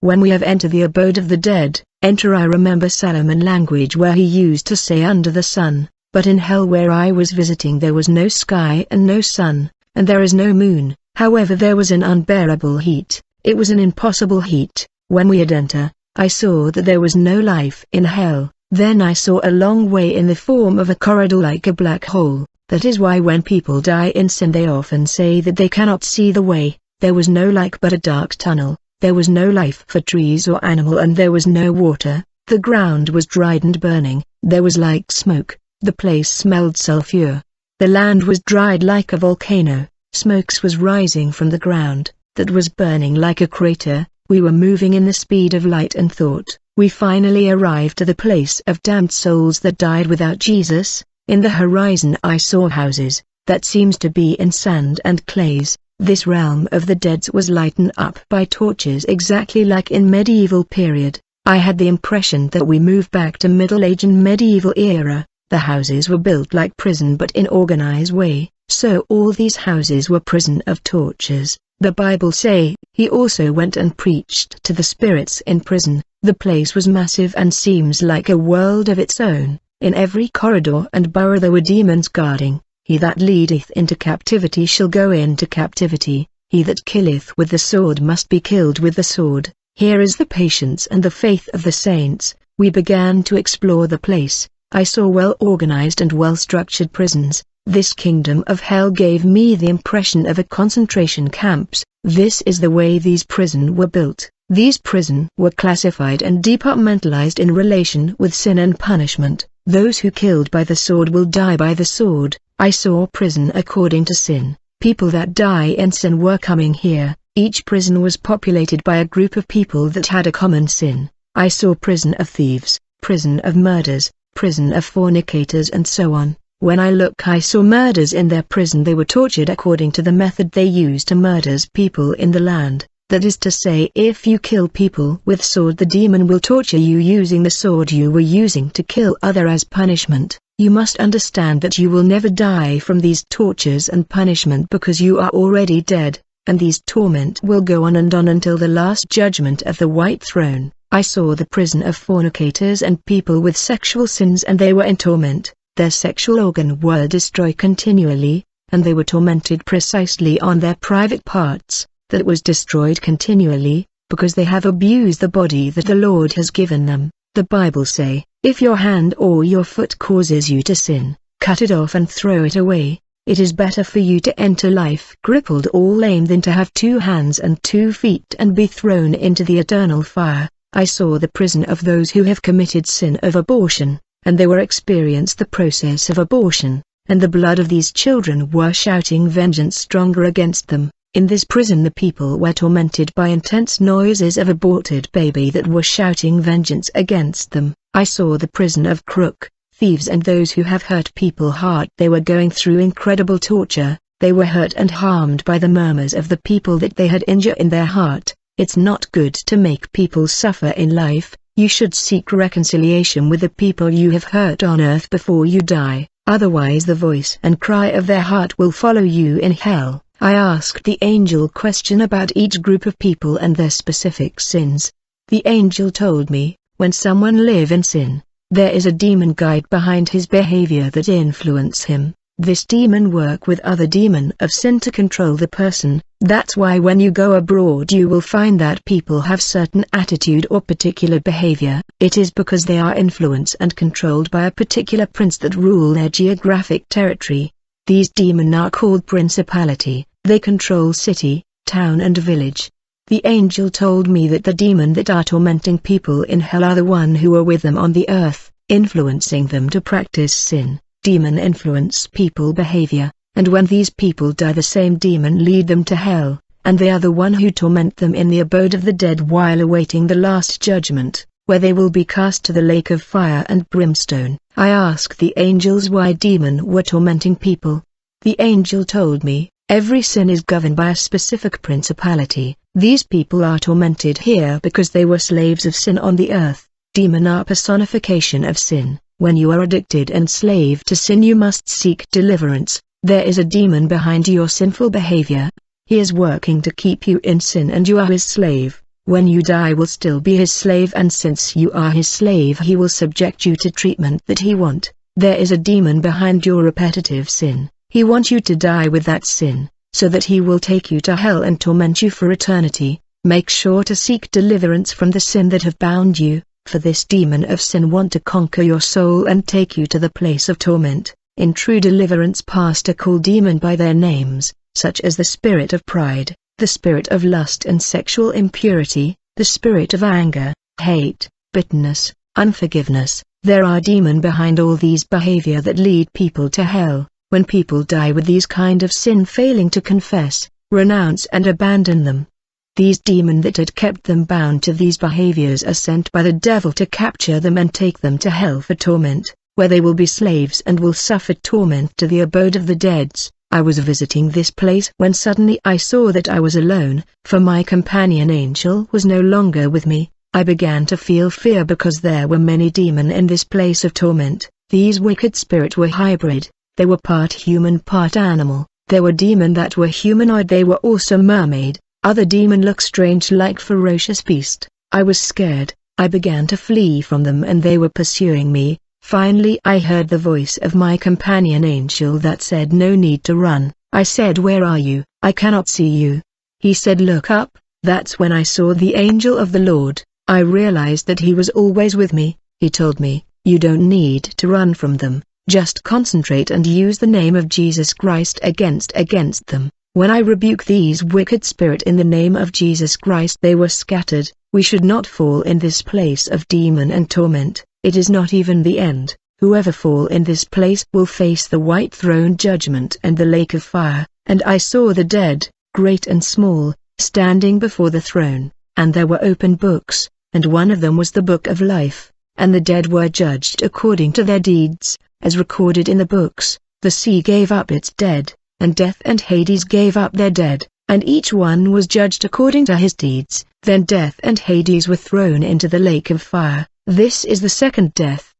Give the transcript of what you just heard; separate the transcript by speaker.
Speaker 1: When we have entered the abode of the dead, enter. I remember Solomon language where he used to say under the sun, but in hell where I was visiting there was no sky and no sun, and there is no moon. However, there was an unbearable heat. It was an impossible heat. When we had entered, I saw that there was no life in hell. Then I saw a long way in the form of a corridor like a black hole. That is why when people die in sin they often say that they cannot see the way. There was no light but a dark tunnel. There was no life for trees or animal, and there was no water. The ground was dried and burning. There was like smoke. The place smelled sulfur. The land was dried like a volcano. Smokes was rising from the ground, that was burning like a crater. We were moving in the speed of light and thought. We finally arrived to the place of damned souls that died without Jesus. In the horizon I saw houses, that seems to be in sand and clays. This realm of the dead was lightened up by torches exactly like in medieval period. I had the impression that we moved back to Middle Age and medieval era. The houses were built like prison but in organized way, so all these houses were prison of tortures. The Bible say, he also went and preached to the spirits in prison. The place was massive and seems like a world of its own. In every corridor and burrow there were demons guarding. He that leadeth into captivity shall go into captivity. He that killeth with the sword must be killed with the sword. Here is the patience and the faith of the saints. We began to explore the place. I saw well-organized and well-structured prisons. This kingdom of hell gave me the impression of a concentration camps. This is the way these prisons were built. These prisons were classified and departmentalized in relation with sin and punishment. Those who killed by the sword will die by the sword. I saw prison according to sin. People that die in sin were coming here. Each prison was populated by a group of people that had a common sin. I saw prison of thieves, prison of murders, prison of fornicators and so on. When I look I saw murders in their prison. They were tortured according to the method they used to murder people in the land. That is to say, if you kill people with sword the demon will torture you using the sword you were using to kill other as punishment. You must understand that you will never die from these tortures and punishment because you are already dead, and these torment will go on and on until the last judgment of the white throne. I saw the prison of fornicators and people with sexual sins, and they were in torment. Their sexual organ were destroyed continually, and they were tormented precisely on their private parts, that was destroyed continually, because they have abused the body that the Lord has given them. The Bible say, if your hand or your foot causes you to sin, cut it off and throw it away. It is better for you to enter life crippled or lame than to have 2 hands and 2 feet and be thrown into the eternal fire. I saw the prison of those who have committed sin of abortion, and they were experienced the process of abortion, and the blood of these children were shouting vengeance stronger against them. In this prison the people were tormented by intense noises of aborted baby that were shouting vengeance against them. I saw the prison of crook, thieves and those who have hurt people hard. They were going through incredible torture. They were hurt and harmed by the murmurs of the people that they had injured in their heart. It's not good to make people suffer in life. You should seek reconciliation with the people you have hurt on earth before you die, otherwise the voice and cry of their heart will follow you in hell. I asked the angel question about each group of people and their specific sins. The angel told me, when someone live in sin, there is a demon guide behind his behavior that influence him. This demon work with other demon of sin to control the person. That's why when you go abroad you will find that people have certain attitude or particular behavior. It is because they are influenced and controlled by a particular prince that rule their geographic territory. These demons are called principality. They control city, town and village. The angel told me that the demon that are tormenting people in hell are the one who are with them on the earth, influencing them to practice sin. Demon influence people behavior, and when these people die the same demon lead them to hell, and they are the one who torment them in the abode of the dead while awaiting the last judgment, where they will be cast to the lake of fire and brimstone. I asked the angels why demon were tormenting people. The angel told me, every sin is governed by a specific principality. These people are tormented here because they were slaves of sin on the earth. Demon are personification of sin. When you are addicted and slave to sin you must seek deliverance. There is a demon behind your sinful behavior. He is working to keep you in sin and you are his slave. When you die will still be his slave, and since you are his slave he will subject you to treatment that he want. There is a demon behind your repetitive sin. He wants you to die with that sin, so that he will take you to hell and torment you for eternity. Make sure to seek deliverance from the sin that have bound you, for this demon of sin want to conquer your soul and take you to the place of torment. In true deliverance pastor call demon by their names, such as the spirit of pride, the spirit of lust and sexual impurity, the spirit of anger, hate, bitterness, unforgiveness. There are demons behind all these behavior that lead people to hell. When people die with these kind of sin, failing to confess, renounce and abandon them, these demons that had kept them bound to these behaviors are sent by the devil to capture them and take them to hell for torment, where they will be slaves and will suffer torment to the abode of the dead. I was visiting this place when suddenly I saw that I was alone, for my companion angel was no longer with me. I began to feel fear because there were many demons in this place of torment. These wicked spirits were hybrid. They were part human, part animal. There were demons that were humanoid. They were also mermaid. Other demons look strange like ferocious beast. I was scared. I began to flee from them and they were pursuing me. Finally I heard the voice of my companion angel that said, "No need to run." I said, "Where are you? I cannot see you." He said, "Look up." That's when I saw the angel of the Lord. I realized that he was always with me. He told me, "You don't need to run from them, just concentrate and use the name of Jesus Christ against them." When I rebuke these wicked spirits in the name of Jesus Christ, they were scattered. We should not fall in this place of demon and torment. It is not even the end. Whoever fall in this place will face the white throne judgment and the lake of fire. And I saw the dead, great and small, standing before the throne, and there were open books, and one of them was the book of life, and the dead were judged according to their deeds, as recorded in the books. The sea gave up its dead, and death and Hades gave up their dead, and each one was judged according to his deeds. Then death and Hades were thrown into the lake of fire. This is the second death.